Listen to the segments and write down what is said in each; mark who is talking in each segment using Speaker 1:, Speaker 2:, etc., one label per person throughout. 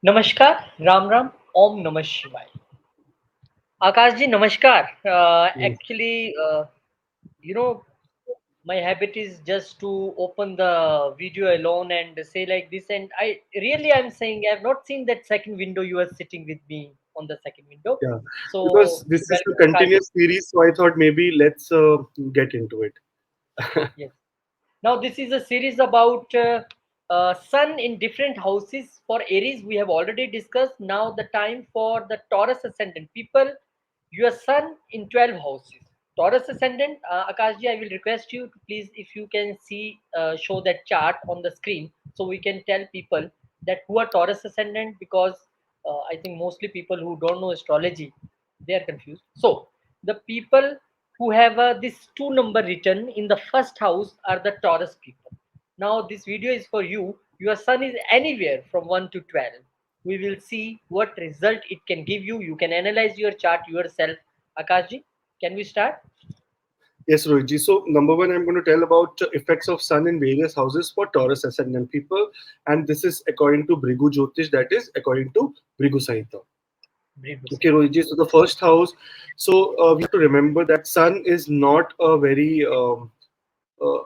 Speaker 1: नमस्कार, राम राम, ओम नमः शिवाय। आकाश जी नमस्कार।
Speaker 2: Yes.
Speaker 1: Actually, you know, my habit is just to open the video alone and say like this. And I'm saying I have not seen that second window. You are sitting with me on the second window.
Speaker 2: Yeah, because
Speaker 1: So
Speaker 2: this is a
Speaker 1: welcome, Akash ji.
Speaker 2: continuous series, so I thought maybe let's get into it.
Speaker 1: Yes. Now this is a series about Sun in different houses. For Aries, we have already discussed. Now the time for the Taurus Ascendant people. Your Sun in 12 houses. Taurus Ascendant, Akashji, I will request you to please, if you can see, show that chart on the screen, so we can tell people that who are Taurus Ascendant, because I think mostly people who don't know astrology, they are confused. So the people who have this two number written in the first house are the Taurus people. Now this video is for you. Your Sun is anywhere from 1 to 12. We will see what result it can give you. You can analyze your chart yourself. Akashji, can we start?
Speaker 2: Yes, Rohitji. So, number one, I'm going to tell about effects of Sun in various houses for Taurus ascendant people, and this is according to Bhrigu Jyotish, that is according to Bhrigu Sahita.
Speaker 1: Brief
Speaker 2: Okay,
Speaker 1: Hussain.
Speaker 2: Rohitji. So, the first house. So, we have to remember that Sun is not a very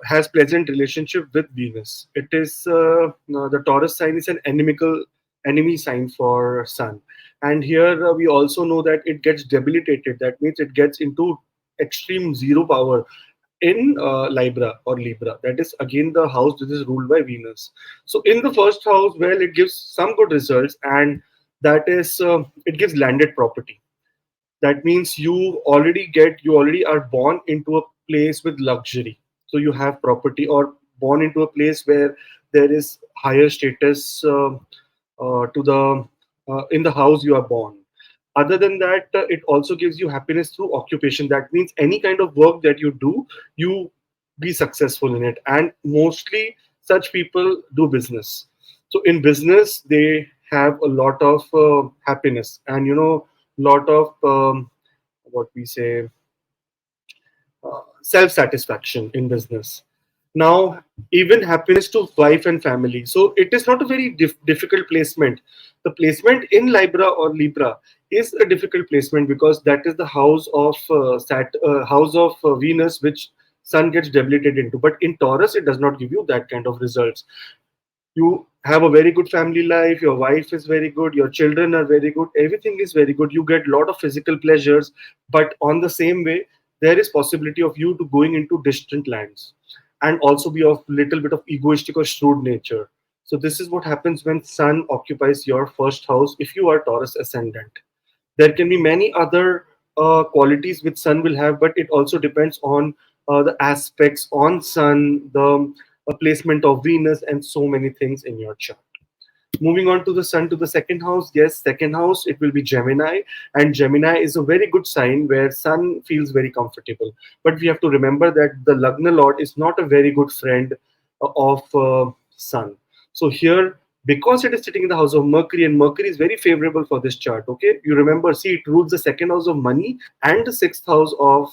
Speaker 2: has pleasant relationship with Venus. It is the Taurus sign is an enemy sign for Sun, and here we also know that it gets debilitated. That means it gets into extreme zero power in Libra. That is again the house which is ruled by Venus. So in the first house, well, it gives some good results, and that is it gives landed property. That means you already are born into a place with luxury, so you have property, or born into a place where there is higher status to the in the house you are born. Other than that, it also gives you happiness through occupation. That means any kind of work that you do, you be successful in it, and mostly such people do business. So in business they have a lot of happiness, and lot of what we say self satisfaction in business. Now, even happiness to wife and family. So it is not a very difficult placement. The placement in Libra is a difficult placement because that is the house of house of Venus, which Sun gets debilitated into. But in Taurus, it does not give you that kind of results. You have a very good family life, your wife is very good, your children are very good, everything is very good, you get a lot of physical pleasures. But on the same way, there is possibility of you to going into distant lands, and also be of little bit of egoistic or shrewd nature. So this is what happens when Sun occupies your first house if you are Taurus ascendant. There can be many other qualities which Sun will have, but it also depends on the aspects on Sun, the placement of Venus, and so many things in your chart. Moving on to the Sun, to the second house. Yes, second house, it will be Gemini, and Gemini is a very good sign where Sun feels very comfortable. But we have to remember that the Lagna Lord is not a very good friend of Sun. So here, because it is sitting in the house of Mercury, and Mercury is very favorable for this chart. Okay, you remember, see, it rules the second house of money and the sixth house of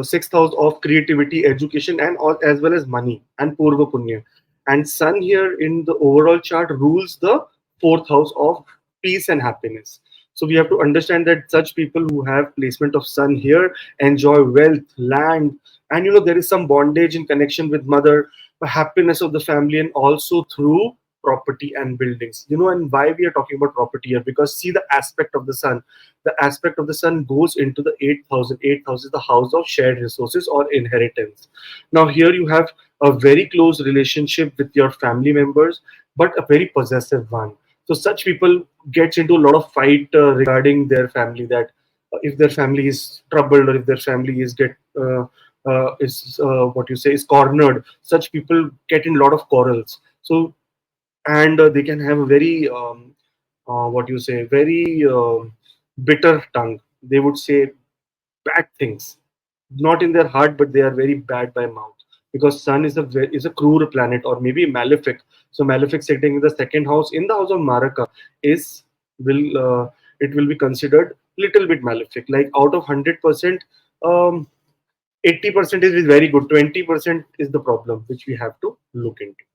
Speaker 2: sixth house of creativity, education, and all, as well as money and Purva Punya. And Sun here in the overall chart rules the fourth house of peace and happiness. So we have to understand that such people who have placement of Sun here enjoy wealth, land, and there is some bondage in connection with mother, the happiness of the family, and also through property and buildings. And why we are talking about property here? Because see the aspect of the Sun, the aspect of the Sun goes into the 8,000. 8,000 is the house of shared resources or inheritance. Now here you have a very close relationship with your family members, but a very possessive one. So such people gets into a lot of fight regarding their family, that if their family is troubled, or if their family is what you say is cornered, such people get in a lot of quarrels. So, and they can have a very what you say very bitter tongue. They would say bad things, not in their heart, but they are very bad by mouth, because Sun is is a cruel planet, or maybe malefic. So malefic sitting in the second house, in the house of Maraka, is will it will be considered little bit malefic. Like out of 100%, 80% is very good, 20% is the problem which we have to look into.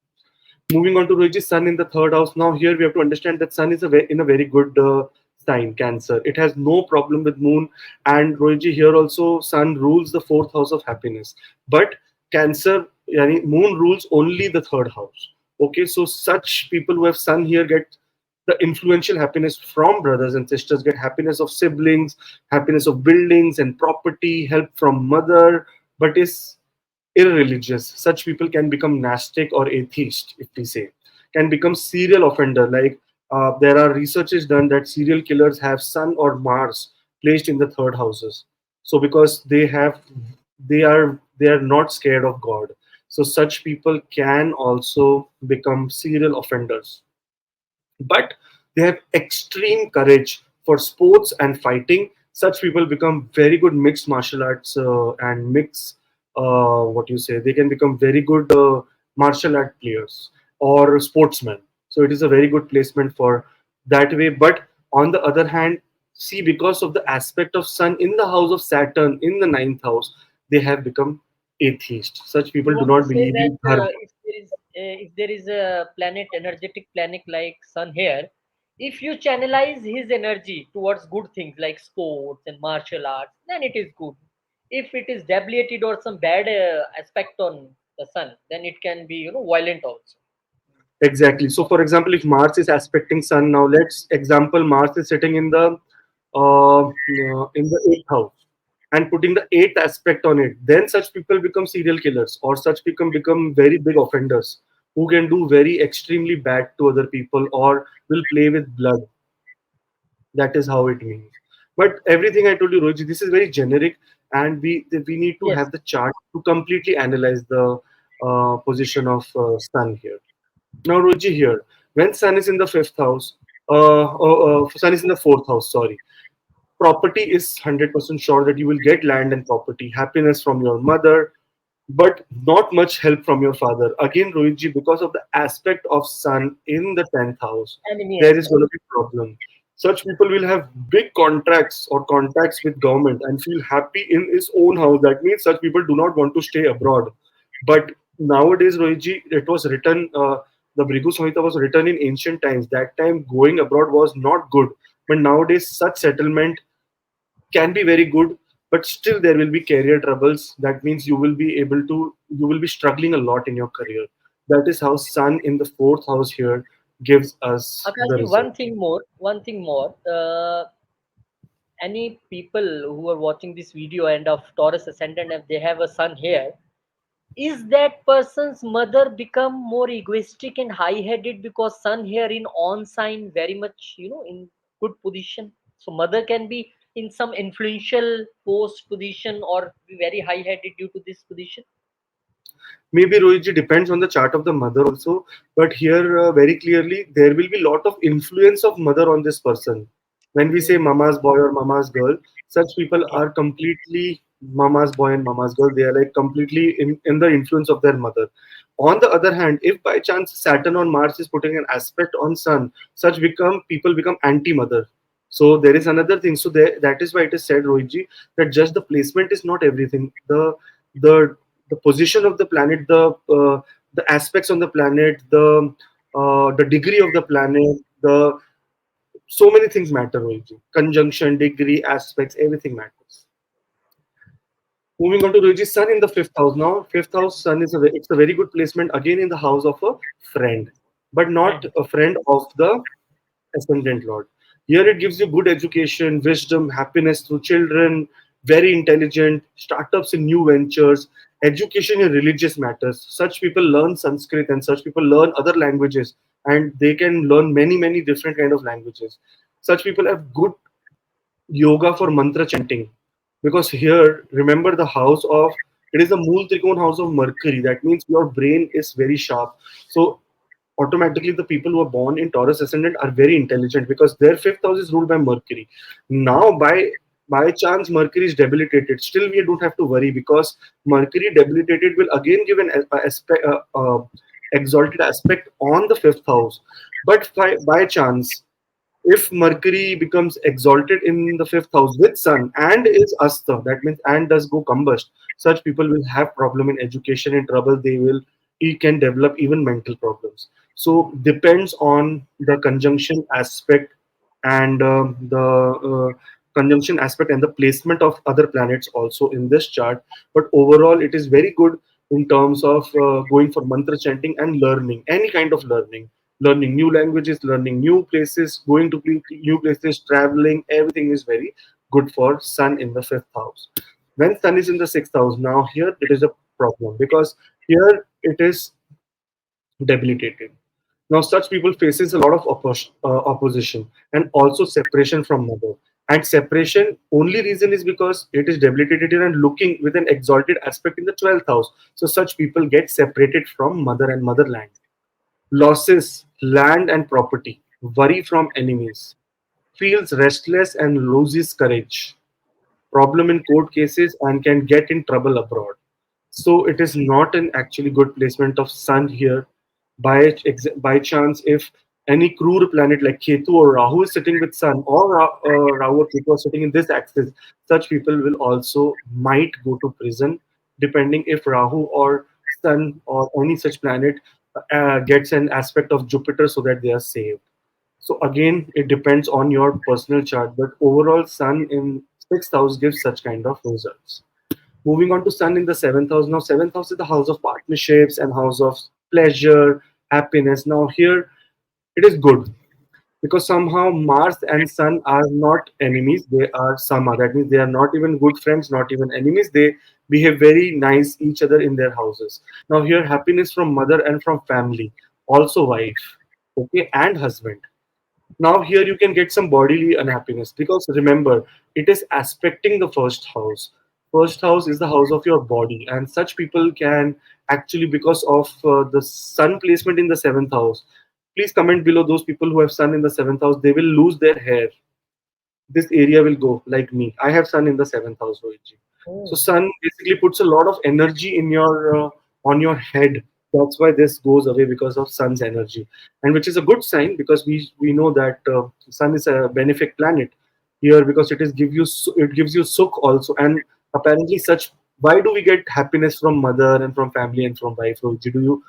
Speaker 2: Moving on to Roji, Sun in the third house. Now here we have to understand that Sun is in a very good sign, Cancer. It has no problem with Moon, and Roji here also Sun rules the fourth house of happiness. But Cancer, yani Moon rules only the third house. Okay, so such people who have Sun here get the influential happiness from brothers and sisters, get happiness of siblings, happiness of buildings and property, help from mother, but is irreligious. Such people can become Gnostic or atheist, if we say, can become serial offender. Like there are researches done that serial killers have Sun or Mars placed in the third houses. So because they are not scared of God. So such people can also become serial offenders, but they have extreme courage for sports and fighting. Such people become very good mixed martial arts and mix. What you say? They can become very good martial art players or sportsmen. So it is a very good placement for that way. But on the other hand, see, because of the aspect of Sun in the house of Saturn in the ninth house, they have become atheist. Such
Speaker 1: You
Speaker 2: people do
Speaker 1: want to
Speaker 2: not
Speaker 1: say
Speaker 2: believe
Speaker 1: that
Speaker 2: in dharma.
Speaker 1: if there is a planet, energetic planet like Sun here, if you channelize his energy towards good things like sports and martial arts, then it is good. If it is debilitated or some bad aspect on the Sun, then it can be violent also.
Speaker 2: Exactly. So, for example, if Mars is aspecting Sun, now let's example Mars is sitting in the eighth house and putting the eighth aspect on it. Then such people become serial killers, or such people become very big offenders who can do very extremely bad to other people or will play with blood. That is how it means. But everything I told you, Roji, this is very generic, and we need to
Speaker 1: Yes.
Speaker 2: have the chart to completely analyze the position of Sun here. Now, Roji, here, when Sun is in the fifth house, Sun is in the fourth house, sorry, property is 100% sure that you will get land and property, happiness from your mother, but not much help from your father. Again, Rohitji, because of the aspect of Sun in the 10th house,
Speaker 1: Enemy
Speaker 2: there is
Speaker 1: aspect.
Speaker 2: going to be problem. Such people will have big contracts or contacts with government and feel happy in his own house. That means such people do not want to stay abroad. But nowadays, Rohitji, it was written, the Brigu Samhita was written in ancient times. That time, going abroad was not good. But nowadays, such settlement can be very good, but still there will be career troubles. That means you will be struggling a lot in your career. That is how Sun in the fourth house here gives us the
Speaker 1: Akashji,
Speaker 2: result.
Speaker 1: one thing more. Any people who are watching this video and of Taurus Ascendant, if they have a Sun here, is that person's mother become more egoistic and high-headed because Sun here in on sign very much in good position? So mother can be in some influential post position or be very high-headed due to this position.
Speaker 2: Maybe Rohitji depends on the chart of the mother also, but here very clearly there will be lot of influence of mother on this person. When we say
Speaker 1: Mhm.
Speaker 2: mama's boy or mama's girl, such people are completely mama's boy and mama's girl. They are like completely in the influence of their mother. On the other hand, if by chance Saturn on Mars is putting an aspect on Sun, such become people become anti-mother. So there is another thing. So there, that is why it is said, Rohitji, that just the placement is not everything. The the position of the planet, the aspects on the planet, the degree of the planet, the so many things matter. Rohitji. Conjunction, degree, aspects, everything matters. Moving on to Rohitji, Sun in the fifth house. Now, fifth house Sun is it's a very good placement again in the house of a friend, but not
Speaker 1: Friend.
Speaker 2: a friend of the ascendant lord. Here it gives you good education, wisdom, happiness through children, very intelligent, startups in new ventures, education in religious matters. Such people learn Sanskrit and such people learn other languages, and they can learn many, many different kind of languages. Such people have good yoga for mantra chanting. Because here, remember the house of it is the Mool Trikon house of Mercury. That means your brain is very sharp. So automatically the people who are born in Taurus ascendant are very intelligent because their fifth house is ruled by Mercury. Now, by chance, Mercury is debilitated. Still, we don't have to worry because Mercury debilitated will again give an exalted aspect on the fifth house. But by chance, if Mercury becomes exalted in the fifth house with Sun and is Asta, that means and does go combust, such people will have problem in education and trouble. They will he can develop even mental problems. So depends on the conjunction aspect and conjunction aspect and the placement of other planets also in this chart. But overall, it is very good in terms of going for mantra chanting and learning any kind of learning, learning new languages, learning new places, going to new places, traveling. Everything is very good for Sun in the fifth house. When Sun is in the sixth house, now here it is a problem because here it is debilitated. Now, such people faces a lot of opposition and also separation from mother. And separation only reason is because it is debilitated and looking with an exalted aspect in the 12th house. So such people get separated from mother and motherland. Losses, land and property, worry from enemies, feels restless and loses courage, problem in court cases and can get in trouble abroad. So it is not an actually good placement of Sun here. By chance, if any cruel planet like Ketu or Rahu is sitting with Sun, or Rahu or Ketu are sitting in this axis, such people will also might go to prison, depending if Rahu or Sun or any such planet gets an aspect of Jupiter so that they are saved. So again, it depends on your personal chart, but overall, Sun in sixth house gives such kind of results. Moving on to Sun in the seventh house. Now, seventh house is the house of partnerships and house of pleasure, happiness. Now, here it is good because somehow Mars and Sun are not enemies. They are sama. That means they are not even good friends, not even enemies. They behave very nice each other in their houses. Now, here happiness from mother and from family, also wife, okay, and husband. Now here you can get some bodily unhappiness because remember it is aspecting the first house. First house is the house of your body, and such people can actually, because of the sun placement in the seventh house. Please comment below those people who have sun in the seventh house. They will lose their hair. This area will go like me. I have sun in the seventh house, Rohitji. So
Speaker 1: Oh,
Speaker 2: sun basically puts a lot of energy in your on your head. That's why this goes away because of sun's energy, and which is a good sign because we know that sun is a benefic planet here because it is it gives you sukh also, and apparently such. Why do we get happiness from mother and from family and from wife? Rohitji? Do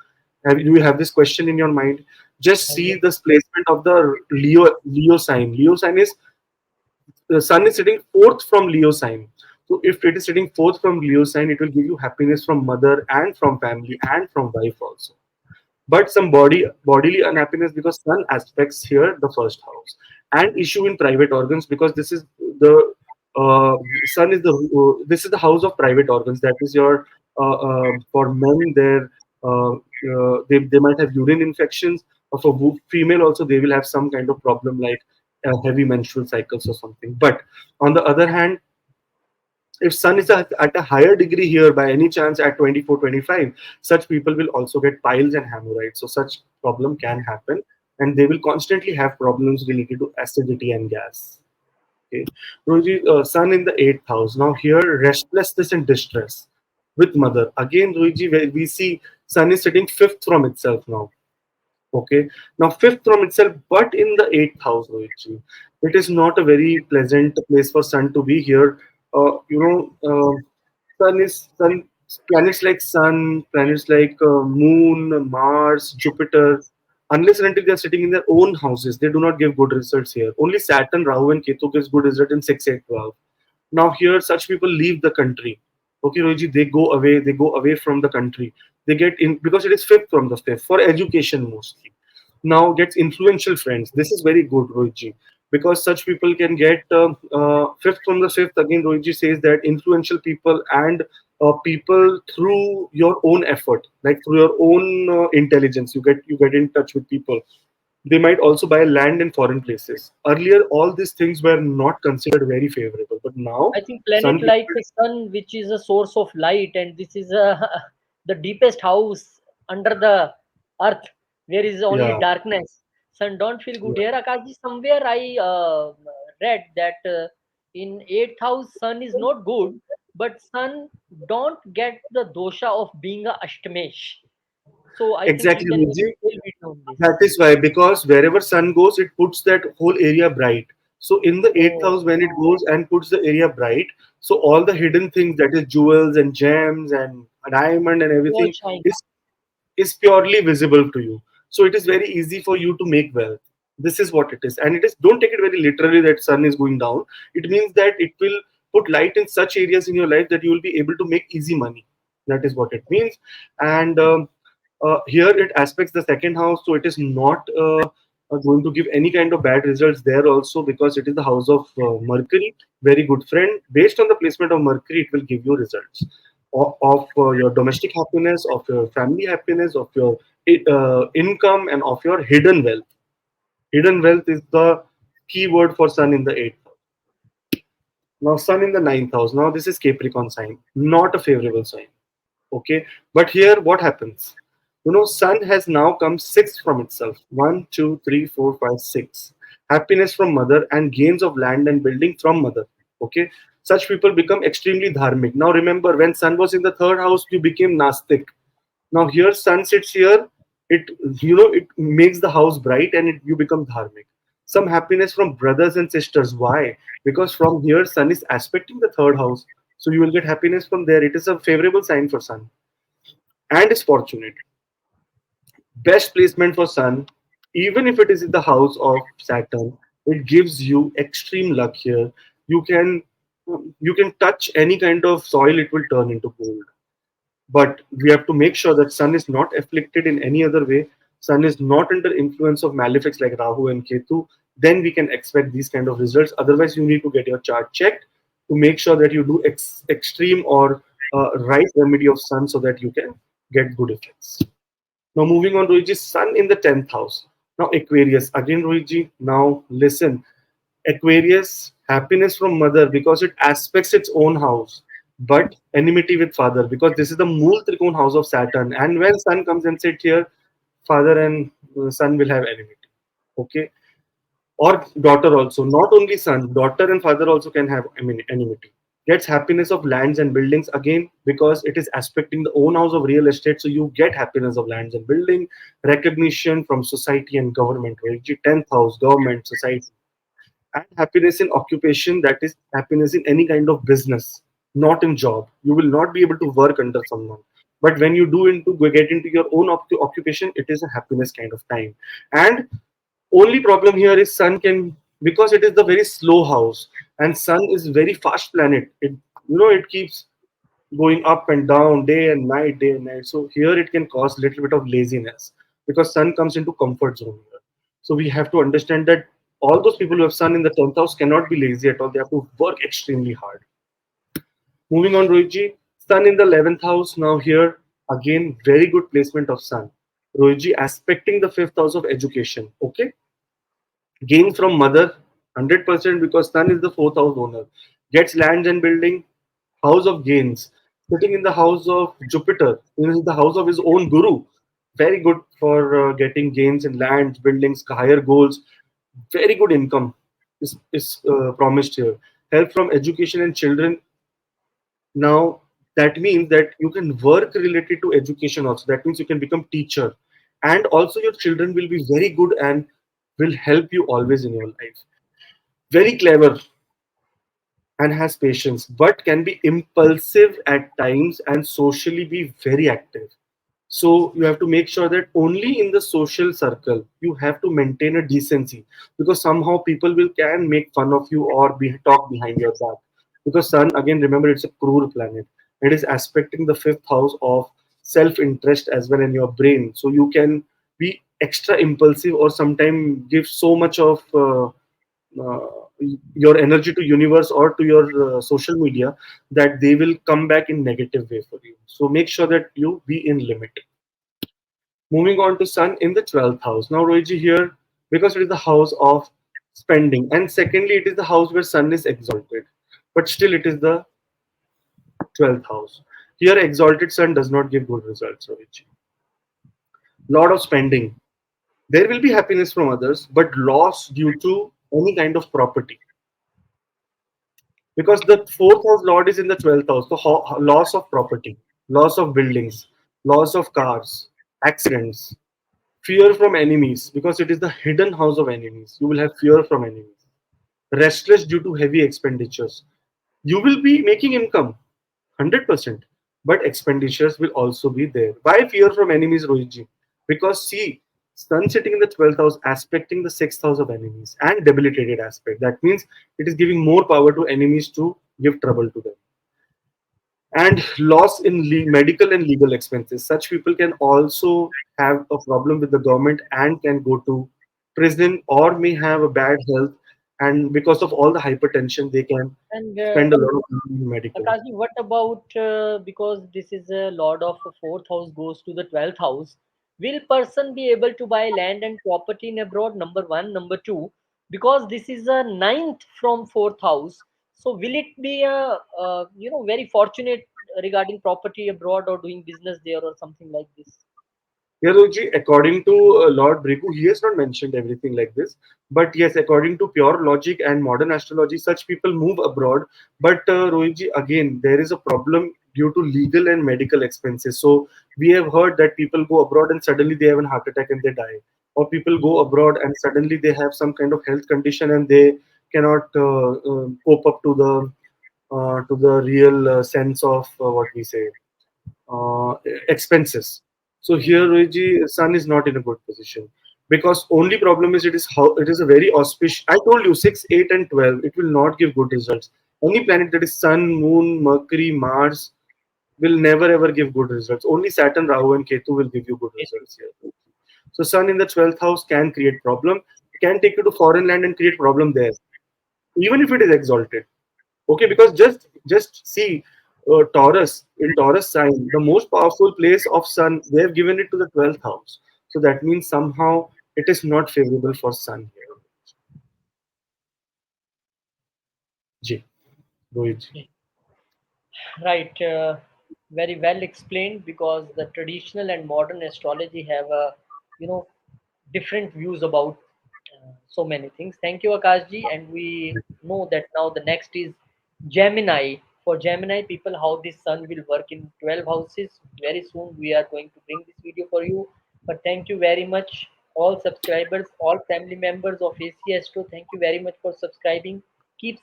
Speaker 2: you have this question in your mind? Just see
Speaker 1: yes.
Speaker 2: this placement of the Leo sign. Leo sign is the sun is sitting fourth from Leo sign. So if it is sitting fourth from Leo sign, it will give you happiness from mother and from family and from wife also. But some bodily unhappiness because sun aspects here the first house and issue in private organs because this is the sun is the this is the house of private organs. That is your for men they might have urine infections, or for female also they will have some kind of problem like heavy menstrual cycles or something. But on the other hand, if sun is at a higher degree here by any chance at 24, 25, such people will also get piles and hemorrhoids. So such problem can happen, and they will constantly have problems related to acidity and gas. Okay. Roji, sun in the eighth house. Now here, restlessness and distress with mother. Again, Roji, where we see sun is sitting fifth from itself now. Okay. Now fifth from itself, but in the eighth house, Rohitji, it is not a very pleasant place for sun to be here. Sun planets like sun, planets like moon, Mars, Jupiter. Unless and until they are sitting in their own houses, they do not give good results here. Only Saturn, Rahu, and Ketu gives good result in 6, 8, 12. Now here, such people leave the country. Okay, Rohiji, they go away. They go away from the country. They get in because it is fifth from the fifth for education mostly. Now gets influential friends. This is very good, Rohiji, because such people can get fifth from the fifth. Again, Rohiji says that influential people and people through your own effort, like through your own intelligence, you get in touch with people. They might also buy land in foreign places. Earlier, all these things were not considered very favorable, but now
Speaker 1: I think planet
Speaker 2: sun
Speaker 1: like
Speaker 2: people,
Speaker 1: sun, which is a source of light, and this is the deepest house under the earth, where is only
Speaker 2: yeah,
Speaker 1: darkness. Sun don't feel good
Speaker 2: yeah,
Speaker 1: here. Akashi, somewhere I read that in eighth house, sun is not good, but sun don't get the dosha of being a Ashtamesh. So I think you
Speaker 2: exactly,
Speaker 1: can
Speaker 2: Ruji.
Speaker 1: explain it on
Speaker 2: That
Speaker 1: this.
Speaker 2: is why, because wherever sun goes, it puts that whole area bright. So in the eighth
Speaker 1: Oh,
Speaker 2: house, when it goes and puts the area bright, so all the hidden things, that is jewels and gems and a diamond and
Speaker 1: all
Speaker 2: everything,
Speaker 1: shine.
Speaker 2: is is purely visible to you. So it is very easy for you to make wealth. This is what it is. And it is, don't take it very literally that sun is going down. It means that it will put light in such areas in your life that you will be able to make easy money. That is what it means. And here it aspects the second house, so it is not going to give any kind of bad results there also, because it is the house of Mercury, very good friend. Based on the placement of Mercury, it will give you results of your domestic happiness, of your family happiness, of your income, and of your hidden wealth. Hidden wealth is the key word for Sun in the eighth. Now, Sun in the ninth house. Now, this is Capricorn sign, not a favorable sign. Okay, but here what happens? Sun has now come sixth from itself. One, two, three, four, five, six. Happiness from mother and gains of land and building from mother. Okay, such people become extremely dharmic. Now, remember, when Sun was in the third house, you became Nastik. Now here sun sits here, it makes the house bright, and you become dharmic. Some happiness from brothers and sisters. Why? Because from here sun is aspecting the third house, so you will get happiness from there. It is a favorable sign for sun, and is fortunate. Best placement for sun, even if it is in the house of Saturn, it gives you extreme luck here. You can you can touch any kind of soil, it will turn into gold. But we have to make sure that sun is not afflicted in any other way. Sun is not under influence of malefics like Rahu and Ketu. Then we can expect these kind of results. Otherwise, you need to get your chart checked to make sure that you do extreme or right remedy of sun, so that you can get good effects. Now moving on, Rohitji, sun in the 10th house. Now Aquarius again, Rohitji. Now listen, Aquarius, happiness from mother because it aspects its own house, but enmity with father because this is the Mool Trikon house of Saturn. And when Sun comes and sit here, father and son will have enmity. Okay, or daughter also. Not only son, daughter and father also can have enmity. Gets happiness of lands and buildings again because it is aspecting the own house of real estate. So you get happiness of lands and building, recognition from society and government. Right? 10th house, government, society, and happiness in occupation, that is happiness in any kind of business, not in job. You will not be able to work under someone, but when you do into get into your own occupation, it is a happiness kind of time. And only problem here is sun can, because it is the very slow house, and sun is very fast planet. It keeps going up and down, day and night. So here it can cause little bit of laziness because sun comes into comfort zone here. So we have to understand that all those people who have sun in the 10th house cannot be lazy at all. They have to work extremely hard. Moving on, Rohitji, sun in the 11th house. Now here again, very good placement of sun. Rohitji aspecting the 5th house of education. Okay, gains from mother 100% because sun is the 4th house owner. Gets lands and building, house of gains. Sitting in the house of Jupiter, in the house of his own guru. Very good for getting gains in lands, buildings, higher goals. Very good income is promised here. Help from education and children. Now that means that you can work related to education also. That means you can become teacher, and also your children will be very good and will help you always in your life. Very clever and has patience, but can be impulsive at times and socially be very active. So you have to make sure that only in the social circle you have to maintain a decency, because somehow people will can make fun of you or talk behind your back. Because sun, again, remember, it's a cruel planet. It is aspecting the 5th house of self-interest as well in your brain. So you can be extra impulsive or sometimes give so much of uh, your energy to universe or to your social media that they will come back in negative way for you. So make sure that you be in limit. Moving on to sun in the 12th house. Now Rohiji here, because it is the house of spending, and secondly it is the house where sun is exalted, but still it is the 12th house. Here exalted sun does not give good results, Rohiji. Lot of spending. There will be happiness from others, but loss due to any kind of property, because the 4th house lord is in the 12th house. So loss of property, loss of buildings, loss of cars, accidents, fear from enemies, because it is the hidden house of enemies. You will have fear from enemies. Restless due to heavy expenditures. You will be making income 100%, but expenditures will also be there. Why fear from enemies, Rohitji? Because see, Sun sitting in the 12th house, aspecting the 6th house of enemies and debilitated aspect. That means it is giving more power to enemies to give trouble to them. And loss in medical and legal expenses. Such people can also have a problem with the government and can go to prison or may have a bad health. And because of all the hypertension, they can
Speaker 1: And
Speaker 2: spend a lot of money in medical.
Speaker 1: Akashi, what about because this is a lord of fourth house goes to the 12th house? Will person be able to buy land and property in abroad? Number one, number two, because this is a ninth from fourth house. So will it be a very fortunate regarding property abroad or doing business there or something like this?
Speaker 2: Yaduji, according to Lord Brigu, he has not mentioned everything like this. But yes, according to pure logic and modern astrology, such people move abroad. But Rohitji, again, there is a problem due to legal and medical expenses. So we have heard that people go abroad and suddenly they have a heart attack and they die. Or people go abroad and suddenly they have some kind of health condition and they cannot cope up to the real sense of what we say uh, expenses. So here,
Speaker 1: Mhm.
Speaker 2: Rohitji, Sun is not in a good position because only problem is it is how it is a very auspicious. I told you 6, 8, and 12. It will not give good results. Any planet that is Sun, Moon, Mercury, Mars will never ever give good results. Only Saturn, Rahu, and Ketu will give you good results here. So Sun in the 12th house can create problem. Can take you to foreign land and create problem there, even if it is exalted. Okay, because just see Taurus in Taurus sign, the most powerful place of Sun, they have given it to the 12th house. So that means somehow it is not favorable for Sun here. Ji, Rohit ji.
Speaker 1: Right, very well explained because the traditional and modern astrology have a different views about so many things. Thank you, Akashji, and we know that now the next is Gemini. For Gemini people, how this sun will work in 12 houses. Very soon we are going to bring this video for you. But thank you very much, all subscribers, all family members of AC Astro. Thank you very much for subscribing, keep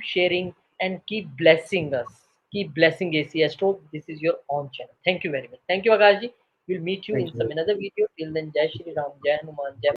Speaker 1: sharing, and keep blessing us. Keep blessing AC Astro. This is your own channel. Thank you very much. Thank you, Akashji. We'll meet you
Speaker 2: Thank
Speaker 1: in some
Speaker 2: you.
Speaker 1: another video. Till then, Jai Shri Ram, Jai Hanuman, Jai